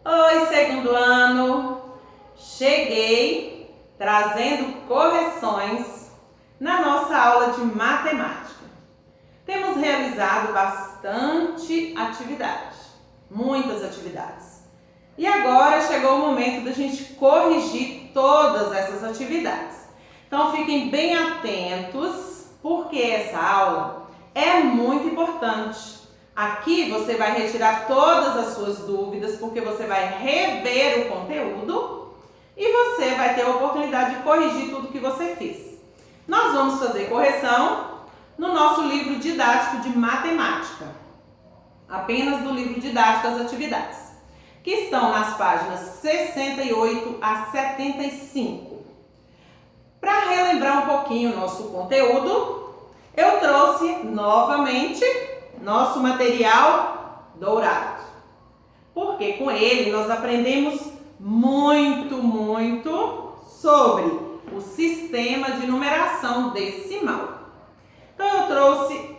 Oi, segundo ano! Cheguei trazendo correções na nossa aula de matemática. Temos realizado bastante atividade, muitas atividades. E agora chegou o momento da gente corrigir todas essas atividades. Então fiquem bem atentos, porque essa aula é muito importante. Aqui você vai retirar todas as suas dúvidas, porque você vai rever o conteúdo e você vai ter a oportunidade de corrigir tudo que você fez. Nós vamos fazer correção no nosso livro didático de matemática, apenas do livro didático das atividades, que estão nas páginas 68 a 75. Para relembrar um pouquinho o nosso conteúdo, eu trouxe novamente nosso material dourado, porque com ele nós aprendemos muito sobre o sistema de numeração decimal. Então eu trouxe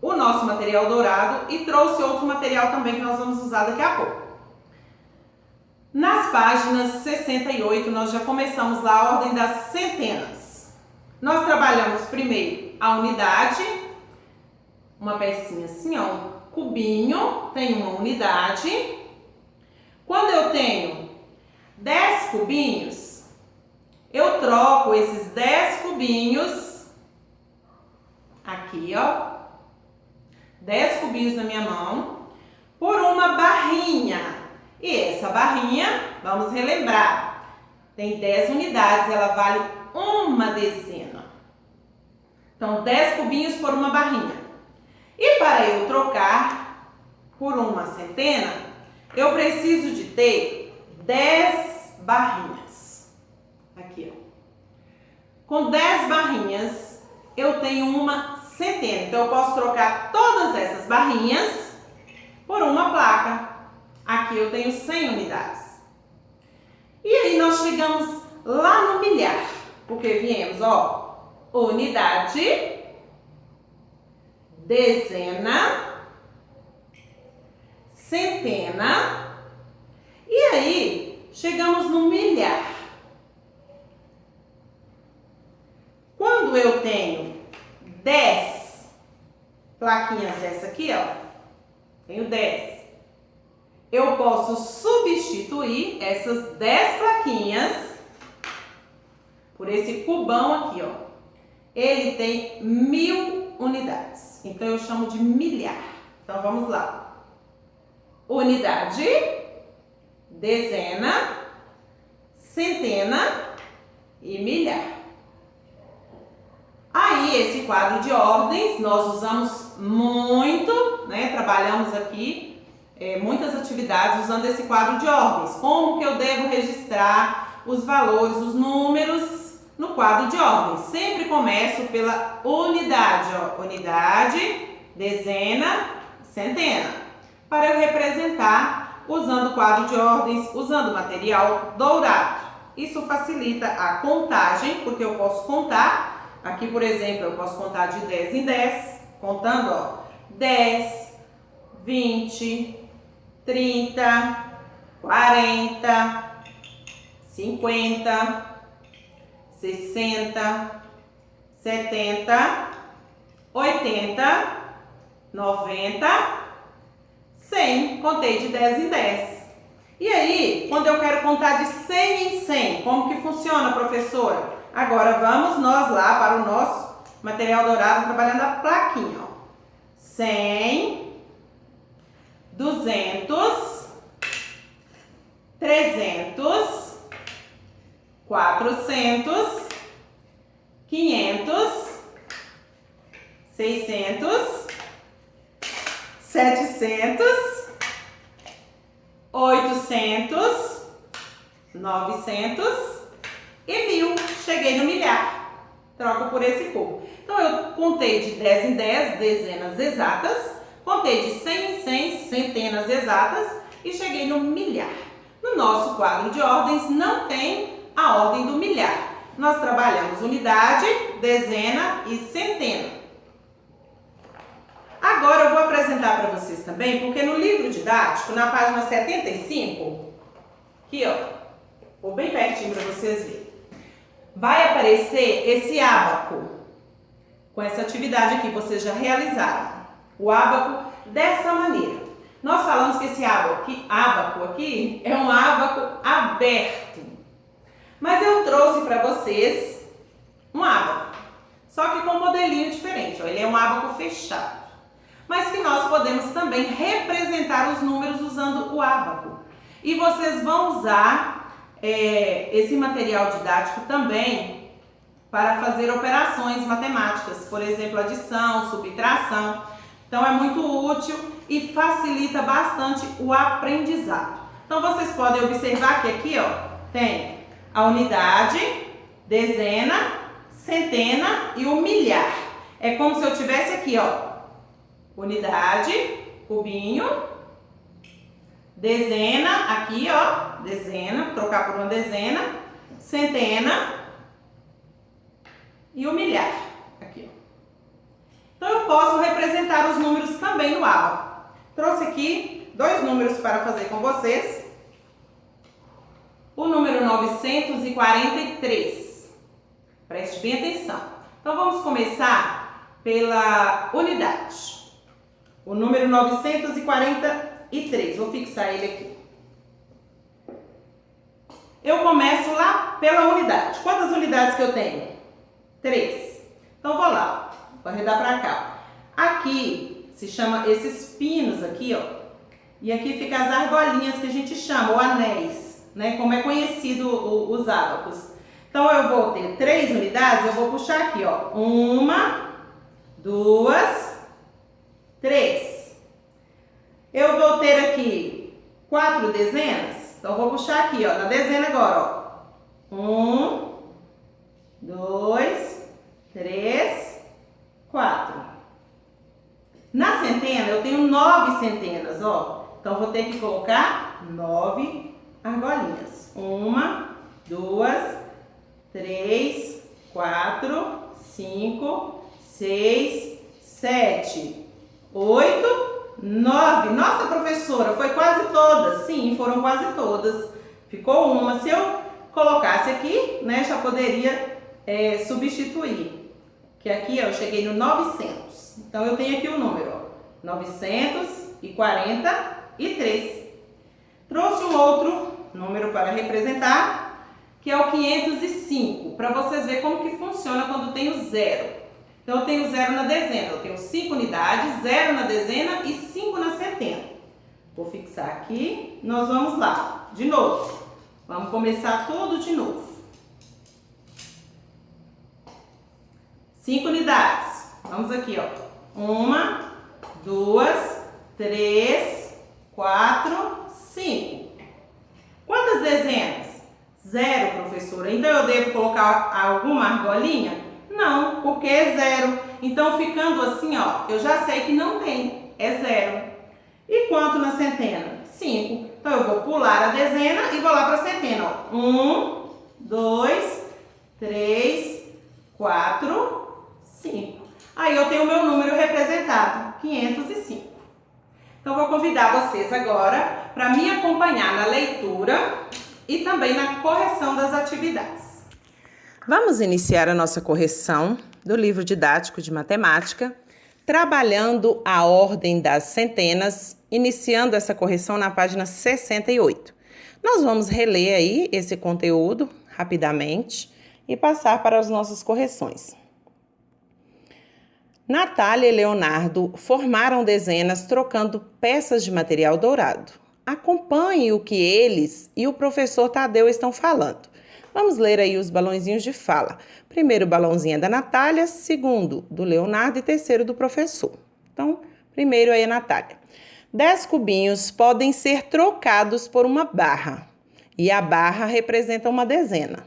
o nosso material dourado e trouxe outro material também que nós vamos usar daqui a pouco. Nas páginas 68 nós já começamos lá a ordem das centenas. Nós trabalhamos primeiro a unidade, uma pecinha assim, ó, um cubinho, tem uma unidade. Quando eu tenho 10 cubinhos, eu troco esses 10 cubinhos aqui, ó, 10 cubinhos na minha mão, por uma barrinha. E essa barrinha, vamos relembrar, tem 10 unidades, ela vale uma dezena. Então, 10 cubinhos por uma barrinha. E para eu trocar por uma centena, eu preciso de ter 10 barrinhas. Aqui, ó. Com 10 barrinhas, eu tenho uma centena. Então, eu posso trocar todas essas barrinhas por uma placa. Aqui eu tenho 100 unidades. E aí nós chegamos lá no milhar, porque viemos, ó, unidade, dezena, centena, e aí chegamos no milhar. Quando eu tenho 10 plaquinhas dessa aqui, ó, tenho 10. Eu posso substituir essas 10 plaquinhas por esse cubão aqui, ó. Ele tem 1000 unidades. Então, eu chamo de milhar. Então, vamos lá. Unidade, dezena, centena e milhar. Aí, esse quadro de ordens, nós usamos muito, né? Trabalhamos aqui muitas atividades usando esse quadro de ordens. Como que eu devo registrar os valores, os números no quadro de ordens? Sempre começo pela unidade, ó. Unidade, dezena, centena. Para eu representar usando o quadro de ordens, usando o material dourado. Isso facilita a contagem, porque eu posso contar. Aqui, por exemplo, eu posso contar de 10 em 10, contando, ó, 10, 20, 30, 40, 50, 60, 70, 80, 90, 100. Contei de 10 em 10. E aí, quando eu quero contar de 100 em 100, como que funciona, professora? Agora vamos nós lá para o nosso material dourado, trabalhando a plaquinha, ó. 100, 200, 300, 400, 500, 600, 700, 800, 900 e 1000. Cheguei no milhar. Troco por esse cubo. Então, eu contei de 10 em 10, dezenas exatas. Contei de 100 em 100, centenas exatas, e cheguei no milhar. No nosso quadro de ordens não tem a ordem do milhar. Nós trabalhamos unidade, dezena e centena. Agora eu vou apresentar para vocês também, porque no livro didático, na página 75, Aqui, ó. Vou bem pertinho para vocês verem. Vai aparecer esse ábaco. Com essa atividade aqui, vocês já realizaram. O ábaco dessa maneira. Nós falamos que esse ábaco aqui é um ábaco aberto. Mas eu trouxe para vocês um ábaco. Só que com um modelinho diferente. Ó. Ele é um ábaco fechado. Mas que nós podemos também representar os números usando o ábaco. E vocês vão usar esse material didático também para fazer operações matemáticas, por exemplo, adição, subtração. Então é muito útil e facilita bastante o aprendizado. Então vocês podem observar que aqui, ó, tem a unidade, dezena, centena e o milhar. É como se eu tivesse aqui, ó, unidade, cubinho, dezena, aqui ó, dezena, trocar por uma dezena, centena e o milhar, aqui ó. Então eu posso representar os números também no ábaco. Trouxe aqui 2 números para fazer com vocês. O número 943. Preste bem atenção. Então vamos começar pela unidade. O número 943, vou fixar ele aqui. Eu começo lá pela unidade. Quantas unidades que eu tenho? 3. Então vou lá, vou arredar para cá. Aqui se chama esses pinos aqui, ó. E aqui fica as argolinhas que a gente chama, ou anéis, né? Como é conhecido os ábacos. Então eu vou ter 3 unidades, eu vou puxar aqui, ó. 1, 2, 3. Eu vou ter aqui 4 dezenas. Então, eu vou puxar aqui, ó, na dezena agora, ó. 1, 2, 3, 4. Na centena, eu tenho 9 centenas, ó. Então, eu vou ter que colocar 9 argolinhas. 1, 2, 3, 4, 5, 6, 7, 8, 9. Nossa, professora, foi quase todas. Sim, foram quase todas. Ficou uma. Se eu colocasse aqui, né, já poderia substituir. Que aqui, ó, eu cheguei no 900. Então, eu tenho aqui o número, ó, 943. Trouxe um outro número para representar, que é o 505. Para vocês verem como que funciona quando tem o zero. Então, eu tenho 0 na dezena, eu tenho 5 unidades, 0 na dezena e 5 na centena. Vou fixar aqui, nós vamos lá, de novo. Vamos começar tudo de novo. 5 unidades, vamos aqui, ó. 1, 2, 3, 4, 5. Quantas dezenas? 0, professora. Então, eu devo colocar alguma argolinha? Não, porque é 0. Então, ficando assim, ó, eu já sei que não tem, é 0. E quanto na centena? 5. Então, eu vou pular a dezena e vou lá para a centena, ó. 1, 2, 3, 4, 5. Aí, eu tenho o meu número representado, 505. Então, vou convidar vocês agora para me acompanhar na leitura e também na correção das atividades. Vamos iniciar a nossa correção do livro didático de matemática, trabalhando a ordem das centenas, iniciando essa correção na página 68. Nós vamos reler aí esse conteúdo rapidamente e passar para as nossas correções. Natália e Leonardo formaram dezenas trocando peças de material dourado. Acompanhe o que eles e o professor Tadeu estão falando. Vamos ler aí os balãozinhos de fala. Primeiro balãozinho é da Natália, segundo do Leonardo e terceiro do professor. Então, primeiro aí a Natália. 10 cubinhos podem ser trocados por uma barra e a barra representa uma dezena.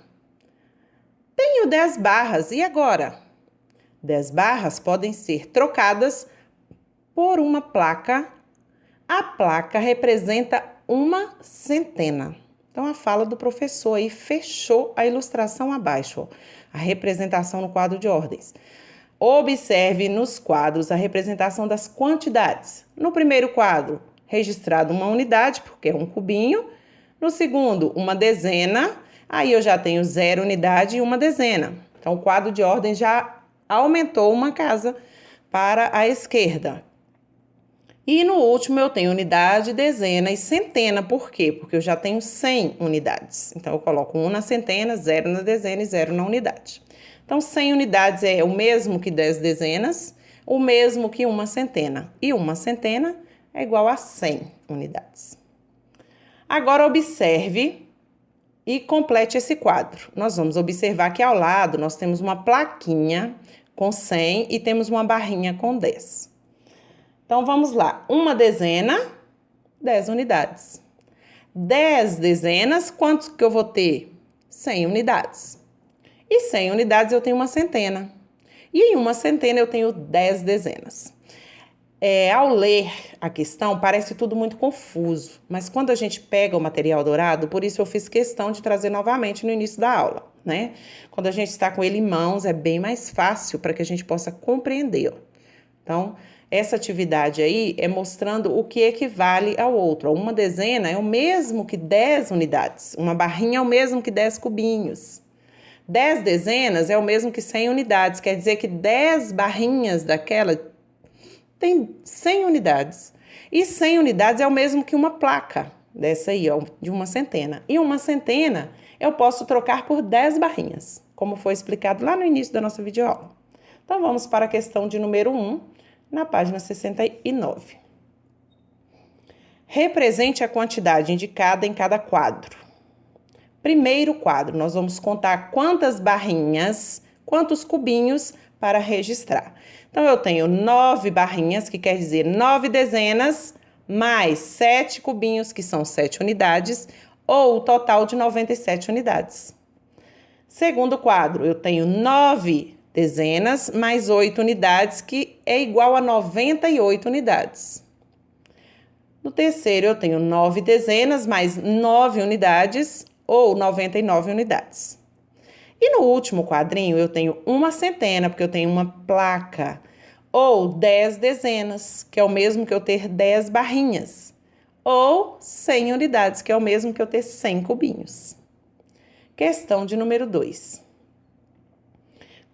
Tenho 10 barras, e agora? 10 barras podem ser trocadas por uma placa. A placa representa uma centena. Então, a fala do professor aí fechou a ilustração abaixo, ó, a representação no quadro de ordens. Observe nos quadros a representação das quantidades. No primeiro quadro, registrado uma unidade, porque é um cubinho. No segundo, uma dezena, aí eu já tenho 0 unidade e uma dezena. Então, o quadro de ordem já aumentou uma casa para a esquerda. E no último eu tenho unidade, dezena e centena. Por quê? Porque eu já tenho 100 unidades. Então, eu coloco 1 na centena, 0 na dezena e 0 na unidade. Então, 100 unidades é o mesmo que 10 dezenas, o mesmo que uma centena. E uma centena é igual a 100 unidades. Agora, observe e complete esse quadro. Nós vamos observar que ao lado nós temos uma plaquinha com 100 e temos uma barrinha com 10. Então, vamos lá. Uma dezena, 10 unidades. 10 dezenas, quantos que eu vou ter? 100 unidades. E 100 unidades eu tenho uma centena. E em uma centena eu tenho 10 dezenas. Ao ler a questão, parece tudo muito confuso. Mas quando a gente pega o material dourado, por isso eu fiz questão de trazer novamente no início da aula, né? Quando a gente está com ele em mãos, é bem mais fácil para que a gente possa compreender. Então, essa atividade aí é mostrando o que equivale ao outro. Uma dezena é o mesmo que 10 unidades. Uma barrinha é o mesmo que 10 cubinhos. 10 dezenas é o mesmo que 100 unidades. Quer dizer que 10 barrinhas daquela tem 100 unidades. E 100 unidades é o mesmo que uma placa dessa aí, ó, de uma centena. E uma centena eu posso trocar por 10 barrinhas, como foi explicado lá no início da nossa videoaula. Então, vamos para a questão de número 1. Na página 69. Represente a quantidade indicada em cada quadro. Primeiro quadro, nós vamos contar quantas barrinhas, quantos cubinhos para registrar. Então, eu tenho 9 barrinhas, que quer dizer 9 dezenas, mais 7 cubinhos, que são 7 unidades, ou o total de 97 unidades. Segundo quadro, eu tenho 9 dezenas mais 8 unidades, que é igual a 98 unidades. No terceiro, eu tenho 9 dezenas mais 9 unidades, ou 99 unidades. E no último quadrinho, eu tenho uma centena, porque eu tenho uma placa, ou 10 dezenas, que é o mesmo que eu ter 10 barrinhas, ou 100 unidades, que é o mesmo que eu ter 100 cubinhos. Questão de número 2.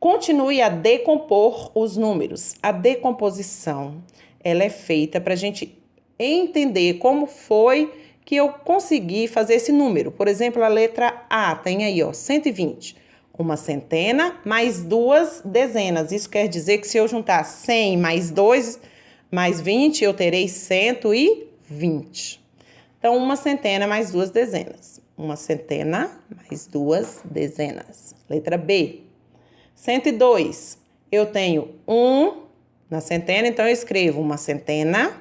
Continue a decompor os números. A decomposição, ela é feita para a gente entender como foi que eu consegui fazer esse número. Por exemplo, a letra A tem aí, ó, 120. Uma centena mais 2 dezenas. Isso quer dizer que se eu juntar 100 mais 2 mais 20, eu terei 120. Então, uma centena mais 2 dezenas. Uma centena mais 2 dezenas. Letra B. 102, eu tenho 1 na centena, então eu escrevo uma centena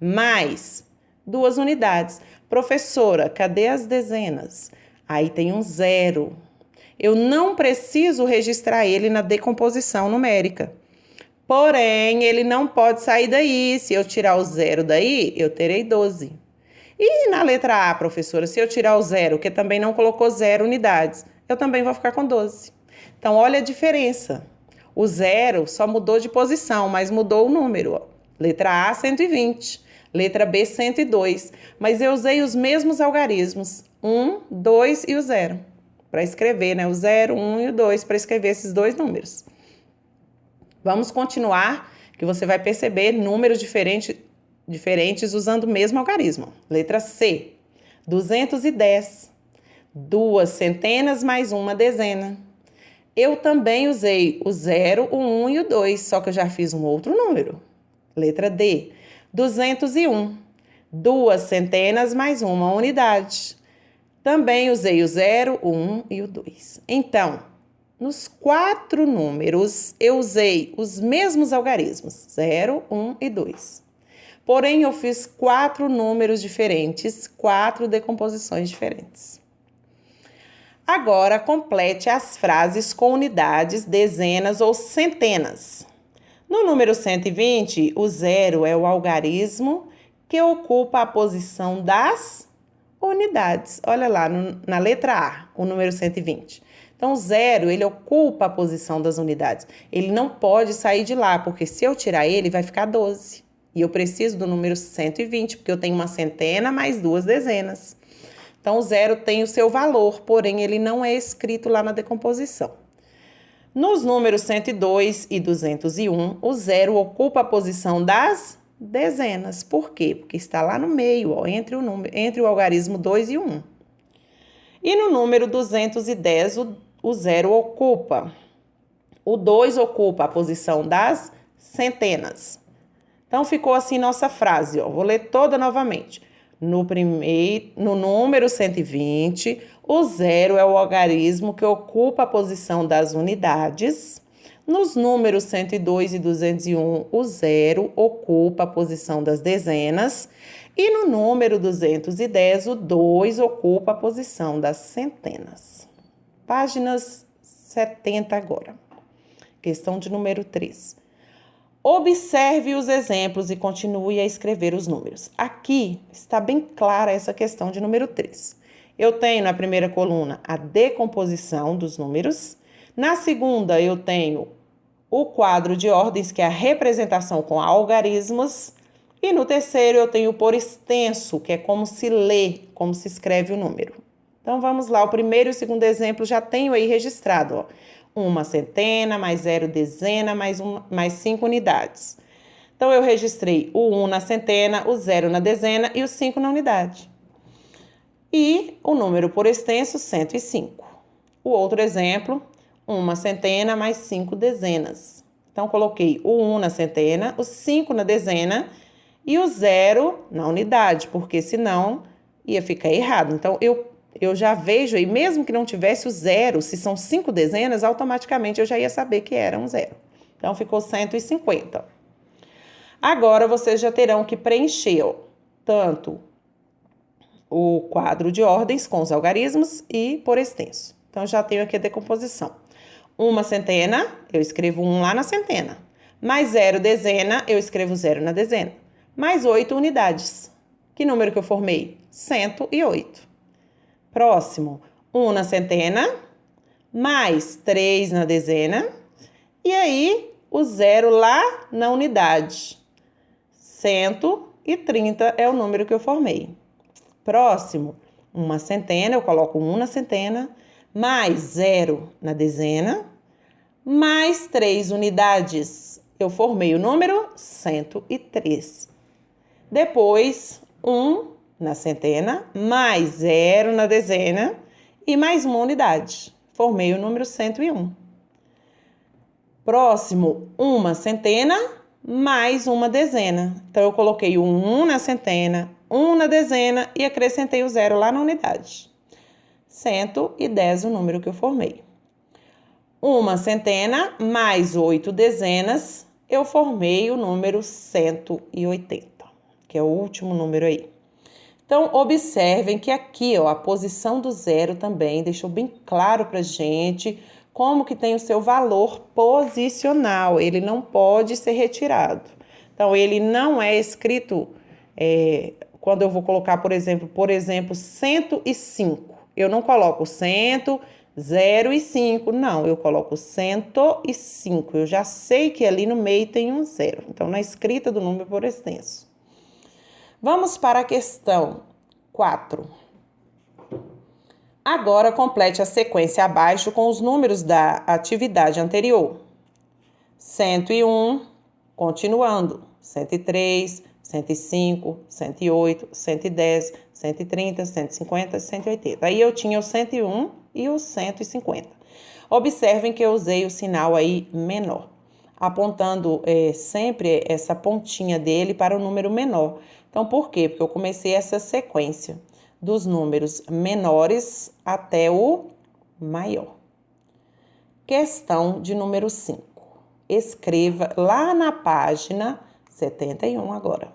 mais 2 unidades. Professora, cadê as dezenas? Aí tem um 0. Eu não preciso registrar ele na decomposição numérica. Porém, ele não pode sair daí. Se eu tirar o 0 daí, eu terei 12. E na letra A, professora, se eu tirar o 0, que também não colocou 0 unidades, eu também vou ficar com 12. Então, olha a diferença. O 0 só mudou de posição, mas mudou o número. Letra A, 120. Letra B, 102. Mas eu usei os mesmos algarismos. 1, 2 e o 0. Para escrever, né? O 0, 1 e o 2, para escrever esses dois números. Vamos continuar, que você vai perceber números diferentes usando o mesmo algarismo. Letra C, 210. 2 centenas mais uma dezena. Eu também usei o 0, o 1 e o 2, só que eu já fiz um outro número. Letra D, 201. 2 centenas mais uma unidade. Também usei o 0, o 1 e o 2. Então, nos 4 números, eu usei os mesmos algarismos, 0, 1 e 2. Porém, eu fiz 4 números diferentes, 4 decomposições diferentes. Agora, complete as frases com unidades, dezenas ou centenas. No número 120, o 0 é o algarismo que ocupa a posição das unidades. Olha lá, na letra A, o número 120. Então, o 0, ele ocupa a posição das unidades. Ele não pode sair de lá, porque se eu tirar ele, vai ficar 12. E eu preciso do número 120, porque eu tenho uma centena mais 2 dezenas. Então, o 0 tem o seu valor, porém, ele não é escrito lá na decomposição. Nos números 102 e 201, o 0 ocupa a posição das dezenas. Por quê? Porque está lá no meio, ó, entre o algarismo 2 e o 1. E no número 210, o 0 ocupa. O 2 ocupa a posição das centenas. Então, ficou assim nossa frase, ó. Vou ler toda novamente. No número 120, o 0 é o algarismo que ocupa a posição das unidades. Nos números 102 e 201, o 0 ocupa a posição das dezenas. E no número 210, o 2 ocupa a posição das centenas. Páginas 70 agora. Questão de número 3. Observe os exemplos e continue a escrever os números. Aqui está bem clara essa questão de número 3. Eu tenho na primeira coluna a decomposição dos números. Na segunda, eu tenho o quadro de ordens, que é a representação com algarismos. E no terceiro, eu tenho por extenso, que é como se lê, como se escreve o número. Então, vamos lá. O primeiro e o segundo exemplo já tenho aí registrado, ó. Uma centena, mais 0 dezena, mais 5 unidades. Então, eu registrei o 1 na centena, o 0 na dezena e o 5 na unidade. E o número por extenso, 105. O outro exemplo, uma centena mais 5 dezenas. Então, coloquei o 1 na centena, o 5 na dezena e o 0 na unidade, porque senão ia ficar errado. Então, eu já vejo aí, mesmo que não tivesse o 0, se são 5 dezenas, automaticamente eu já ia saber que era um 0. Então, ficou 150. Agora, vocês já terão que preencher, ó, tanto o quadro de ordens com os algarismos e por extenso. Então, já tenho aqui a decomposição. Uma centena, eu escrevo 1 lá na centena. Mais 0 dezena, eu escrevo 0 na dezena. Mais 8 unidades. Que número que eu formei? 108. Próximo, 1 na centena, mais 3 na dezena, e aí o 0 lá na unidade. 130 é o número que eu formei. Próximo, uma centena, eu coloco 1 na centena, mais 0 na dezena, mais 3 unidades. Eu formei o número 103. Depois, 1 na centena, mais 0 na dezena e mais uma unidade. Formei o número 101. Próximo, uma centena, mais uma dezena. Então, eu coloquei o 1 na centena, 1 na dezena e acrescentei o 0 lá na unidade. 110 o número que eu formei. Uma centena, mais 8 dezenas, eu formei o número 180, que é o último número aí. Então, observem que aqui, ó, a posição do 0 também deixou bem claro pra gente como que tem o seu valor posicional. Ele não pode ser retirado. Então, ele não é escrito, quando eu vou colocar, por exemplo, 105. Eu não coloco 100, 0 e 5. Não, eu coloco 105. Eu já sei que ali no meio tem um 0. Então, na escrita do número por extenso. Vamos para a questão 4. Agora, complete a sequência abaixo com os números da atividade anterior. 101, continuando. 103, 105, 108, 110, 130, 150, 180. Aí eu tinha o 101 e o 150. Observem que eu usei o sinal aí menor, apontando sempre essa pontinha dele para o número menor. Então, por quê? Porque eu comecei essa sequência dos números menores até o maior. Questão de número 5. Escreva lá na página 71 agora.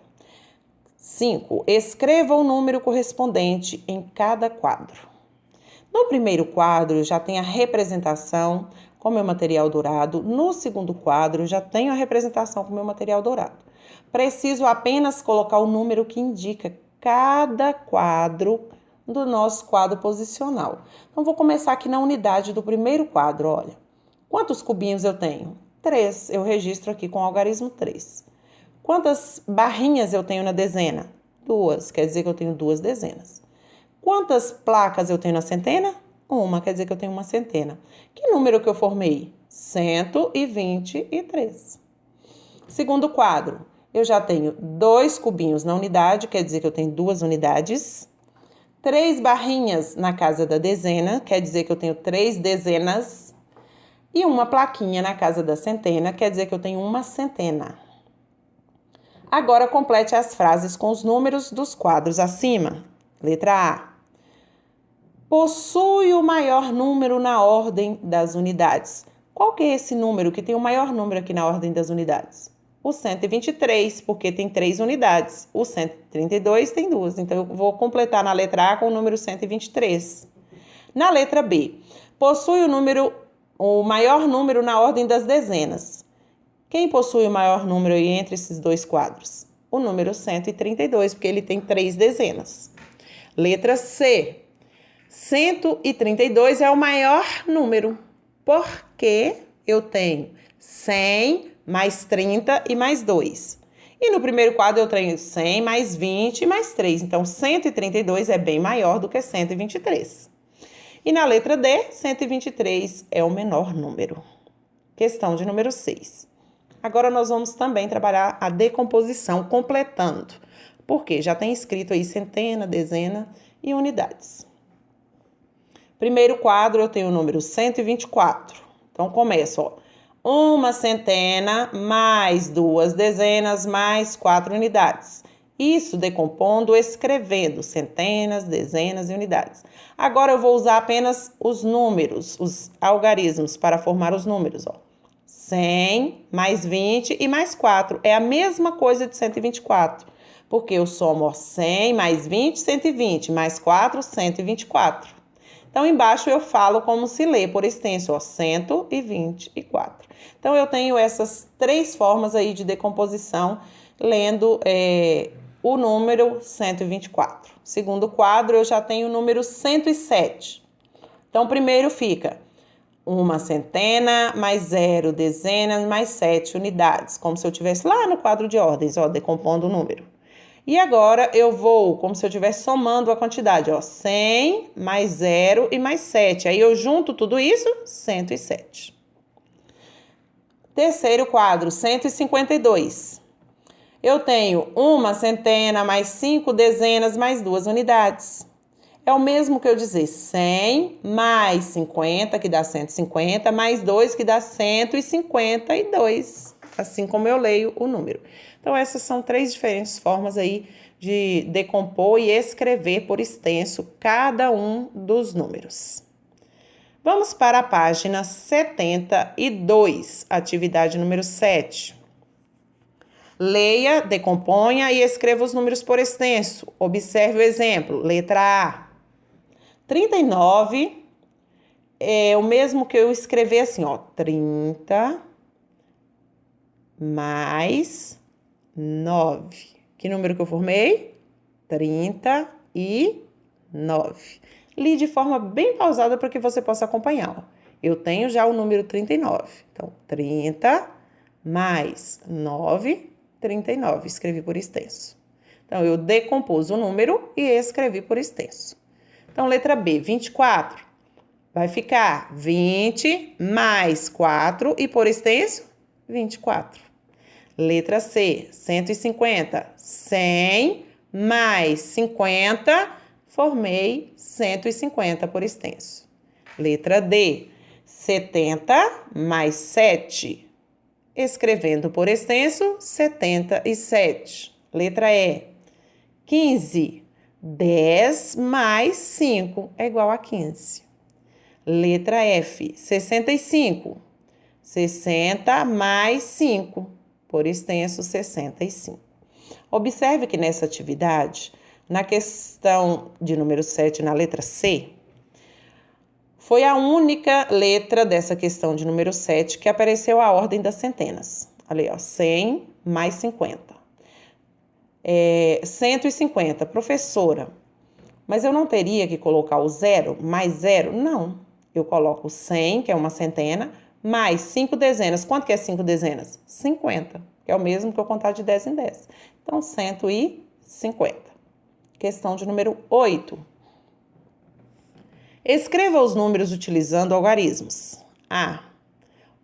5. Escreva o número correspondente em cada quadro. No primeiro quadro, já tem a representação com meu material dourado. No segundo quadro, já tenho a representação com meu material dourado. Preciso apenas colocar o número que indica cada quadro do nosso quadro posicional. Então, vou começar aqui na unidade do primeiro quadro, olha. Quantos cubinhos eu tenho? 3. Eu registro aqui com o algarismo 3. Quantas barrinhas eu tenho na dezena? 2. Quer dizer que eu tenho 2 dezenas. Quantas placas eu tenho na centena? Uma, quer dizer que eu tenho uma centena. Que número que eu formei? 123. Segundo quadro, eu já tenho 2 cubinhos na unidade, quer dizer que eu tenho 2 unidades. 3 barrinhas na casa da dezena, quer dizer que eu tenho 3 dezenas. E uma plaquinha na casa da centena, quer dizer que eu tenho uma centena. Agora, complete as frases com os números dos quadros acima. Letra A. Possui o maior número na ordem das unidades. Qual que é esse número que tem o maior número aqui na ordem das unidades? O 123, porque tem 3 unidades. O 132 tem 2. Então, eu vou completar na letra A com o número 123. Na letra B, possui o maior número na ordem das dezenas. Quem possui o maior número aí entre esses 2 quadros? O número 132, porque ele tem 3 dezenas. Letra C. 132 é o maior número, porque eu tenho 100 mais 30 e mais 2. E no primeiro quadro eu tenho 100 mais 20 e mais 3. Então, 132 é bem maior do que 123. E na letra D, 123 é o menor número. Questão de número 6. Agora nós vamos também trabalhar a decomposição, completando. Porque já tem escrito aí centena, dezena e unidades. Primeiro quadro eu tenho o número 124. Então, começo, ó. Uma centena mais 2 dezenas mais 4 unidades. Isso decompondo, escrevendo centenas, dezenas e unidades. Agora eu vou usar apenas os números, os algarismos para formar os números, ó. 100 mais 20 e mais 4. É a mesma coisa de 124. Porque eu somo, ó, 100 mais 20, 120, mais 4, 124. Então, embaixo eu falo como se lê por extenso, ó, 124. Então, eu tenho essas 3 formas aí de decomposição, lendo o número 124. Segundo quadro, eu já tenho o número 107. Então, primeiro fica uma centena mais 0 dezenas mais 7 unidades, como se eu estivesse lá no quadro de ordens, ó, decompondo o número. E agora eu vou, como se eu estivesse somando a quantidade, ó, 100 mais 0 e mais 7. Aí eu junto tudo isso, 107. Terceiro quadro, 152. Eu tenho uma centena mais 5 dezenas mais 2 unidades. É o mesmo que eu dizer 100 mais 50, que dá 150, mais 2, que dá 152. Assim como eu leio o número. Então, essas são 3 diferentes formas aí de decompor e escrever por extenso cada um dos números. Vamos para a página 72, atividade número 7. Leia, decomponha e escreva os números por extenso. Observe o exemplo. Letra A. 39 é o mesmo que eu escrever assim, ó. 30 mais 9. Que número que eu formei? 39. Li de forma bem pausada para que você possa acompanhar. Ó. Eu tenho já o número 39. Então, 30 mais 9, 39. Escrevi por extenso. Então, eu decompus o número e escrevi por extenso. Então, letra B, 24. Vai ficar 20 mais 4 e por extenso, 24. Letra C, 150. 100 mais 50, formei 150 por extenso. Letra D, 70 mais 7. Escrevendo por extenso, 77. Letra E, 15. 10 mais 5 é igual a 15. Letra F, 65. 60 mais 5, por extenso, 65. Observe que nessa atividade, na questão de número 7, na letra C, foi a única letra dessa questão de número 7 que apareceu a ordem das centenas. Ali, ó, 100 mais 50. 150, professora, mas eu não teria que colocar o 0 mais 0? Não, eu coloco 100, que é uma centena, mais 5 dezenas. Quanto que é 5 dezenas? 50, que é o mesmo que eu contar de 10 em 10. Então, 150. Questão de número 8. Escreva os números utilizando algarismos. A.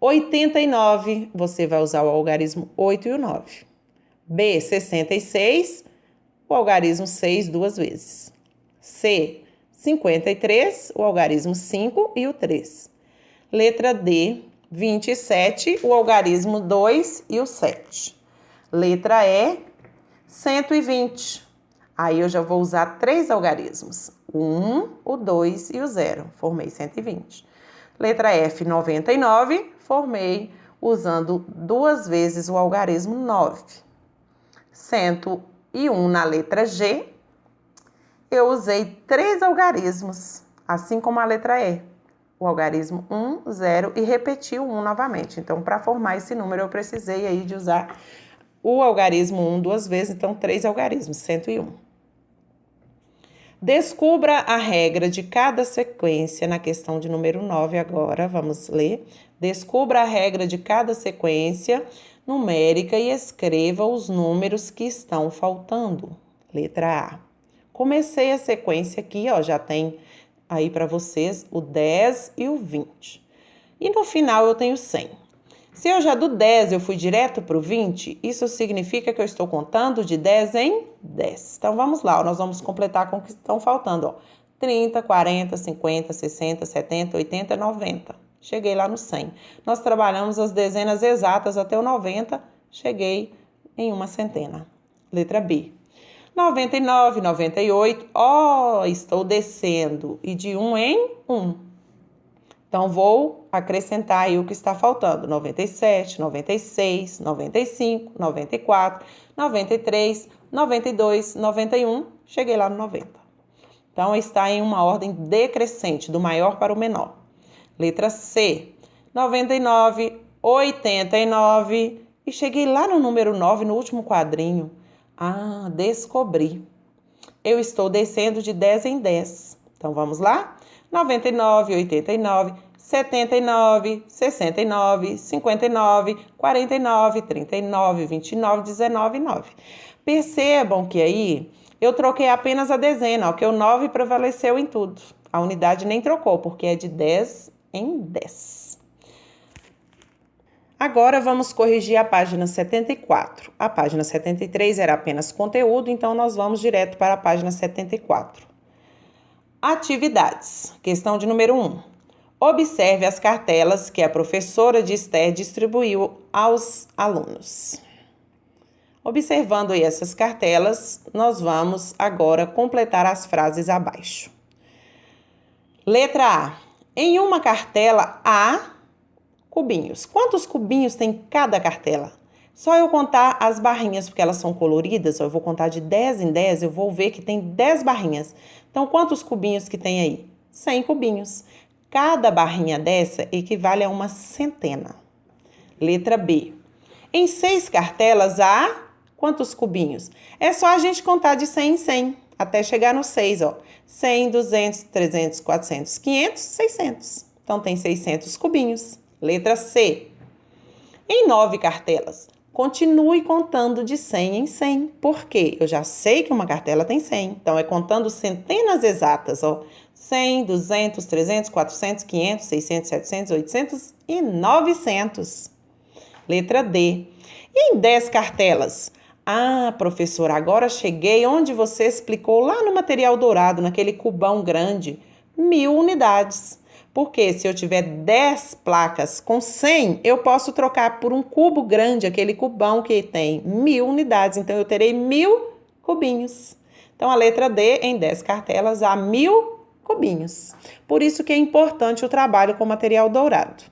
89, você vai usar o algarismo 8 e o 9. B. 66, o algarismo 6 duas vezes. C. 53, o algarismo 5 e o 3. Letra D. 27, o algarismo 2 e o 7. Letra E. 120. Aí eu já vou usar 3 algarismos. O 1, o 2 e o 0. Formei 120. Letra F, 99. Formei usando duas vezes o algarismo 9. 101 na letra G. Eu usei 3 algarismos, assim como a letra E. O algarismo 1, 0 e repeti o 1 novamente. Então, para formar esse número, eu precisei aí de usar o algarismo 1 duas vezes, então 3 algarismos, 101. Descubra a regra de cada sequência na questão de número 9 agora, vamos ler. Descubra a regra de cada sequência numérica e escreva os números que estão faltando. Letra A. Comecei a sequência aqui, ó, já tem aí para vocês o 10 e o 20. E no final eu tenho 100. Se eu já do 10 eu fui direto para o 20, isso significa que eu estou contando de 10 em 10. Então, vamos lá, nós vamos completar com o que estão faltando, ó. 30, 40, 50, 60, 70, 80, 90. Cheguei lá no 100. Nós trabalhamos as dezenas exatas até o 90, cheguei em uma centena. Letra B. 99, 98, ó, estou descendo, e de 1 em 1. Então, vou acrescentar aí o que está faltando. 97, 96, 95, 94, 93, 92, 91. Cheguei lá no 90. Então, está em uma ordem decrescente, do maior para o menor. Letra C. 99, 89. E cheguei lá no número 9, no último quadrinho. Ah, descobri. Eu estou descendo de 10 em 10. Então, vamos lá? 99, 89, 79, 69, 59, 49, 39, 29, 19 e 9. Percebam que aí eu troquei apenas a dezena, ó, que o 9 prevaleceu em tudo. A unidade nem trocou, porque é de 10 em 10. Agora vamos corrigir a página 74. A página 73 era apenas conteúdo, então nós vamos direto para a página 74. Atividades. Questão de número 1. Observe as cartelas que a professora de Esther distribuiu aos alunos. Observando aí essas cartelas, nós vamos agora completar as frases abaixo. Letra A. Em uma cartela há cubinhos. Quantos cubinhos tem cada cartela? Só eu contar as barrinhas, porque elas são coloridas, eu vou contar de 10 em 10, eu vou ver que tem 10 barrinhas. Então, quantos cubinhos que tem aí? 100 cubinhos. Cada barrinha dessa equivale a uma centena. Letra B. Em 6 cartelas há quantos cubinhos? É só a gente contar de 100 em 100, até chegar no 6, ó. 100, 200, 300, 400, 500, 600. Então, tem 600 cubinhos. Letra C. Em 9 cartelas, continue contando de 100 em 100. Por quê? Eu já sei que uma cartela tem 100. Então, é contando centenas exatas, ó. 100, 200, 300, 400, 500, 600, 700, 800 e 900. Letra D. E em 10 cartelas? Ah, professora, agora cheguei onde você explicou lá no material dourado, naquele cubão grande. 1000 unidades. Porque se eu tiver 10 placas com 100, eu posso trocar por um cubo grande, aquele cubão que tem 1000 unidades. Então, eu terei 1000 cubinhos. Então, a letra D, em 10 cartelas, há 1000 cubinhos. Por isso que é importante o trabalho com material dourado.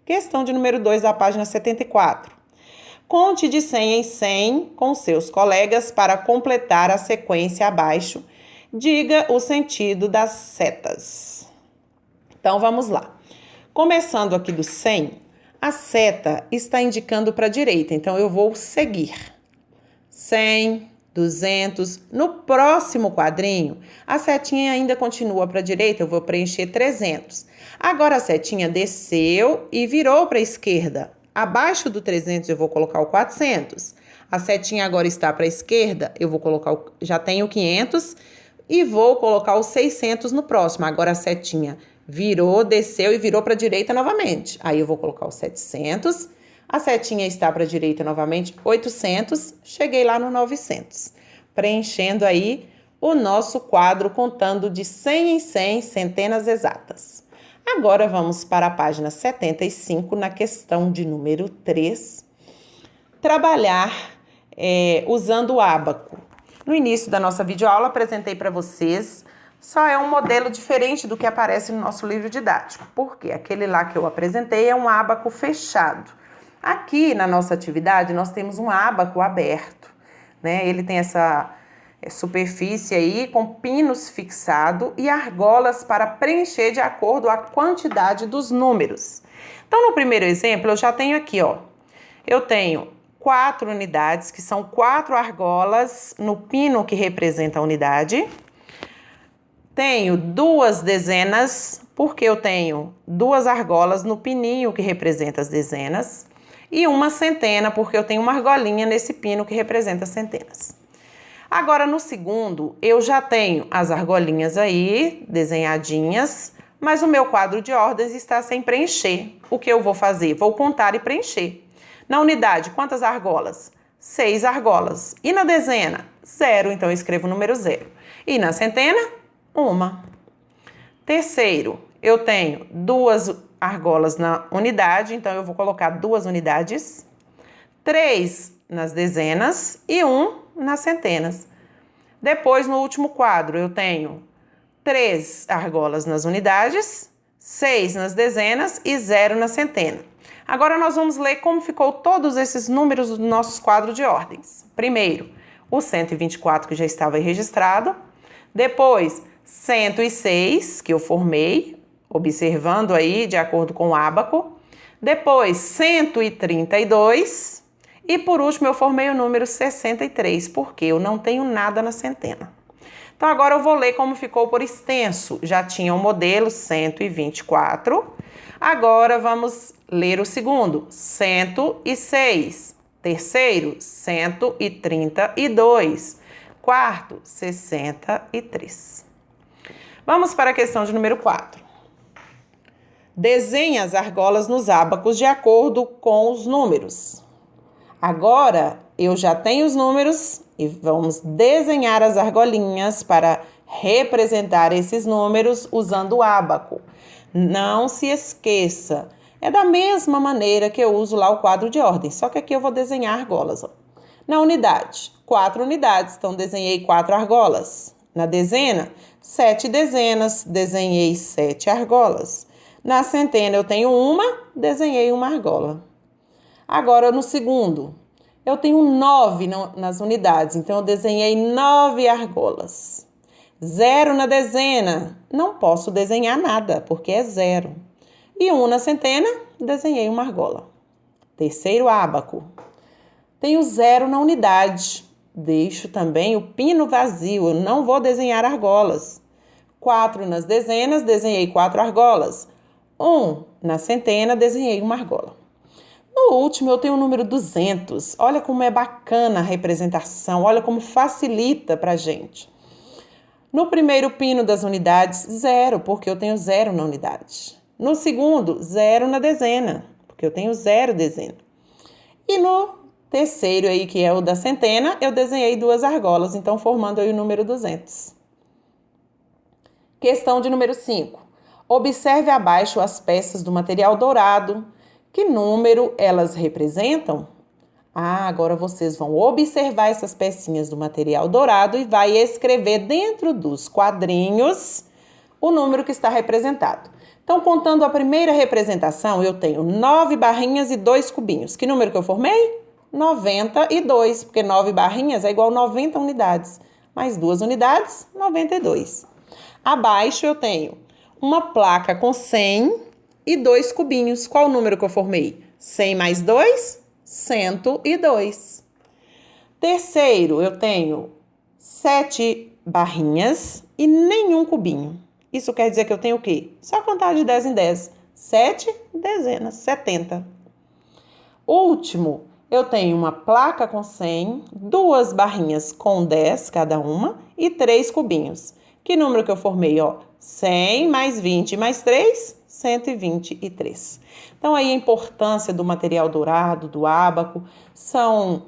Questão de número 2 da página 74. Conte de 100 em 100 com seus colegas para completar a sequência abaixo. Diga o sentido das setas. Então, vamos lá. Começando aqui do 100, a seta está indicando para a direita, então eu vou seguir. 100, 200. No próximo quadrinho, a setinha ainda continua para a direita, eu vou preencher 300. Agora a setinha desceu e virou para a esquerda. Abaixo do 300 eu vou colocar o 400. A setinha agora está para a esquerda, eu vou colocar já tenho o 500. e vou colocar os 600 no próximo. Agora a setinha virou, desceu e virou para a direita novamente. Aí eu vou colocar os 700, a setinha está para a direita novamente, 800, cheguei lá no 900. Preenchendo aí o nosso quadro contando de 100 em 100, centenas exatas. Agora vamos para a página 75, na questão de número 3. Trabalhar usando o ábaco. No início da nossa videoaula, apresentei para vocês, só é um modelo diferente do que aparece no nosso livro didático. Porque aquele lá que eu apresentei é um ábaco fechado. Aqui na nossa atividade, nós temos um ábaco aberto, né? Ele tem essa superfície aí com pinos fixado e argolas para preencher de acordo com a quantidade dos números. Então, no primeiro exemplo, eu já tenho aqui, ó, eu tenho 4 unidades, que são 4 argolas no pino que representa a unidade. Tenho 2 dezenas, porque eu tenho 2 argolas no pininho que representa as dezenas. E uma centena, porque eu tenho uma argolinha nesse pino que representa as centenas. Agora, no segundo, eu já tenho as argolinhas aí, desenhadinhas, mas o meu quadro de ordens está sem preencher. O que eu vou fazer? Vou contar e preencher. Na unidade, quantas argolas? 6 argolas. E na dezena? 0, então eu escrevo o número 0. E na centena? 1. Terceiro, eu tenho 2 argolas na unidade, então eu vou colocar 2 unidades. 3 nas dezenas e 1 nas centenas. Depois, no último quadro, eu tenho 3 argolas nas unidades, 6 nas dezenas e 0 na centena. Agora nós vamos ler como ficou todos esses números dos nossos quadros de ordens. Primeiro, o 124, que já estava registrado. Depois, 106, que eu formei, observando aí de acordo com o ábaco. Depois, 132. E por último, eu formei o número 63, porque eu não tenho nada na centena. Então, agora eu vou ler como ficou por extenso. Já tinha o modelo 124. Agora, vamos ler o segundo, 106. Terceiro, 132. Quarto, 63. Vamos para a questão de número 4. Desenhe as argolas nos ábacos de acordo com os números. Agora, eu já tenho os números e vamos desenhar as argolinhas para representar esses números usando o ábaco. Não se esqueça, é da mesma maneira que eu uso lá o quadro de ordem, só que aqui eu vou desenhar argolas. Ó. Na unidade, 4 unidades, então desenhei 4 argolas. Na dezena, 7 dezenas, desenhei 7 argolas. Na centena eu tenho uma, desenhei uma argola. Agora no segundo, eu tenho 9 nas unidades, então eu desenhei 9 argolas. 0 na dezena, não posso desenhar nada, porque é 0. E 1 na centena, desenhei uma argola. Terceiro ábaco, tenho 0 na unidade, deixo também o pino vazio, eu não vou desenhar argolas. 4 nas dezenas, desenhei 4 argolas. 1 na centena, desenhei uma argola. No último, eu tenho o número 200. Olha como é bacana a representação, olha como facilita para a gente. No primeiro pino das unidades, 0, porque eu tenho 0 na unidade. No segundo, 0 na dezena, porque eu tenho 0 dezena. E no terceiro aí, que é o da centena, eu desenhei 2 argolas, então formando aí o número 200. Questão de número 5. Observe abaixo as peças do material dourado. Que número elas representam? Agora vocês vão observar essas pecinhas do material dourado e vai escrever dentro dos quadrinhos o número que está representado. Então, contando a primeira representação, eu tenho 9 barrinhas e 2 cubinhos. Que número que eu formei? 92, porque 9 barrinhas é igual a 90 unidades. Mais 2 unidades, 92. Abaixo eu tenho uma placa com 100 e 2 cubinhos. Qual o número que eu formei? 100 mais 2? 102. Terceiro, eu tenho 7 barrinhas e nenhum cubinho. Isso quer dizer que eu tenho o quê? Só contar de 10 em 10. 7 dezenas, 70. Último, eu tenho uma placa com 100, 2 barrinhas com 10 cada uma e 3 cubinhos. Que número que eu formei? Ó, 100 mais 20 mais 3, 123. Então, aí a importância do material dourado, do ábaco, são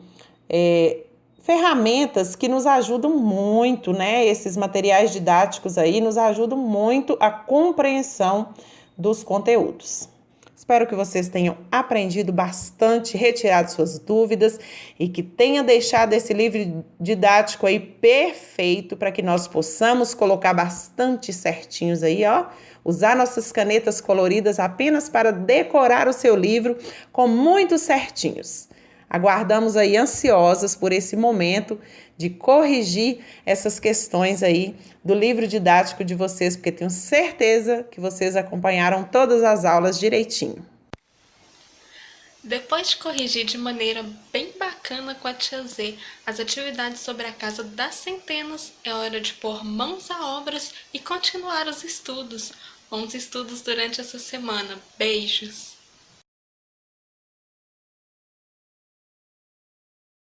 ferramentas que nos ajudam muito, né? Esses materiais didáticos aí nos ajudam muito a compreensão dos conteúdos. Espero que vocês tenham aprendido bastante, retirado suas dúvidas e que tenha deixado esse livro didático aí perfeito para que nós possamos colocar bastante certinhos aí, ó. Usar nossas canetas coloridas apenas para decorar o seu livro com muitos certinhos. Aguardamos aí ansiosas por esse momento de corrigir essas questões aí do livro didático de vocês, porque tenho certeza que vocês acompanharam todas as aulas direitinho. Depois de corrigir de maneira bem bacana com a tia Z as atividades sobre a Casa das Centenas, é hora de pôr mãos a obras e continuar os estudos. Bons estudos durante essa semana. Beijos!